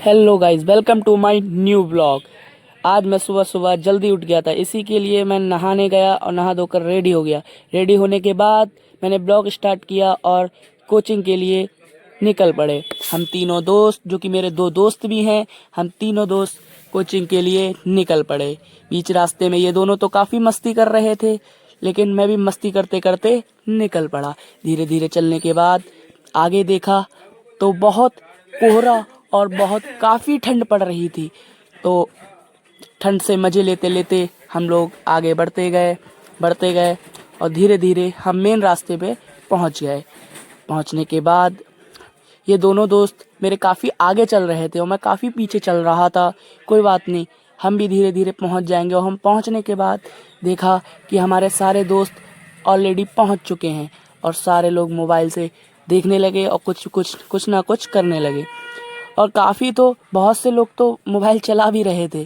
Hello guys, welcome to my new blog. आज मैं सुबह सुबह जल्दी उठ गया था, इसी के लिए मैं नहाने गया और नहा धोकर रेडी हो गया। रेडी होने के बाद मैंने ब्लॉग स्टार्ट किया और कोचिंग के लिए निकल पड़े। हम तीनों दोस्त, जो कि मेरे दो दोस्त भी हैं, हम तीनों दोस्त कोचिंग के लिए निकल पड़े। बीच रास्ते में ये दोनों तो काफ़ी मस्ती कर रहे थे, लेकिन मैं भी मस्ती करते करते निकल पड़ा। धीरे धीरे चलने के बाद आगे देखा तो बहुत कोहरा और बहुत काफ़ी ठंड पड़ रही थी। तो ठंड से मज़े लेते लेते हम लोग आगे बढ़ते गए और धीरे धीरे हम मेन रास्ते पे पहुंच गए। पहुंचने के बाद ये दोनों दोस्त मेरे काफ़ी आगे चल रहे थे और मैं काफ़ी पीछे चल रहा था। कोई बात नहीं, हम भी धीरे धीरे पहुंच जाएंगे। और हम पहुंचने के बाद देखा कि हमारे सारे दोस्त ऑलरेडी पहुंच चुके हैं और सारे लोग मोबाइल से देखने लगे और कुछ ना कुछ करने लगे। और काफ़ी तो बहुत से लोग तो मोबाइल चला भी रहे थे।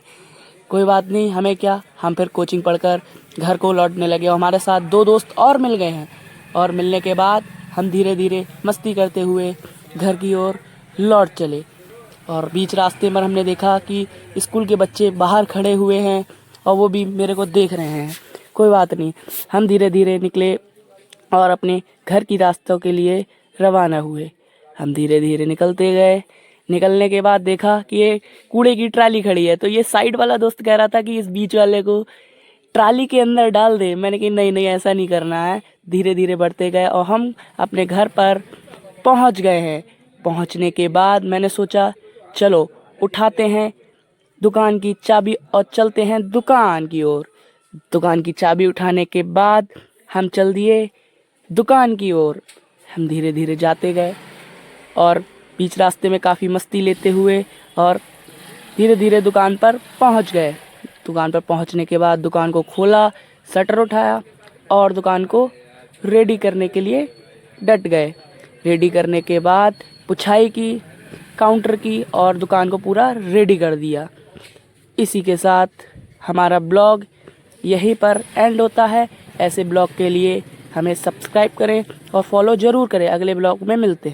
कोई बात नहीं, हमें क्या, हम फिर कोचिंग पढ़कर घर को लौटने लगे। और हमारे साथ दो दोस्त और मिल गए हैं और मिलने के बाद हम धीरे धीरे मस्ती करते हुए घर की ओर लौट चले। और बीच रास्ते में हमने देखा कि स्कूल के बच्चे बाहर खड़े हुए हैं और वो भी मेरे को देख रहे हैं। कोई बात नहीं, हम धीरे धीरे निकले और अपने घर की रास्तों के लिए रवाना हुए। हम धीरे धीरे निकलते गए। निकलने के बाद देखा कि ये कूड़े की ट्राली खड़ी है, तो ये साइड वाला दोस्त कह रहा था कि इस बीच वाले को ट्राली के अंदर डाल दे। मैंने कहा नहीं नहीं, ऐसा नहीं करना है। धीरे धीरे बढ़ते गए और हम अपने घर पर पहुंच गए हैं। पहुंचने के बाद मैंने सोचा चलो उठाते हैं दुकान की चाबी और चलते हैं दुकान की ओर। दुकान की चाबी उठाने के बाद हम चल दिए दुकान की ओर। हम धीरे धीरे जाते गए और बीच रास्ते में काफ़ी मस्ती लेते हुए और धीरे धीरे दुकान पर पहुंच गए। दुकान पर पहुंचने के बाद दुकान को खोला, शटर उठाया और दुकान को रेडी करने के लिए डट गए। रेडी करने के बाद पुछाई की काउंटर की और दुकान को पूरा रेडी कर दिया। इसी के साथ हमारा ब्लॉग यहीं पर एंड होता है। ऐसे ब्लॉग के लिए हमें सब्सक्राइब करें और फॉलो ज़रूर करें। अगले ब्लॉग में मिलते हैं।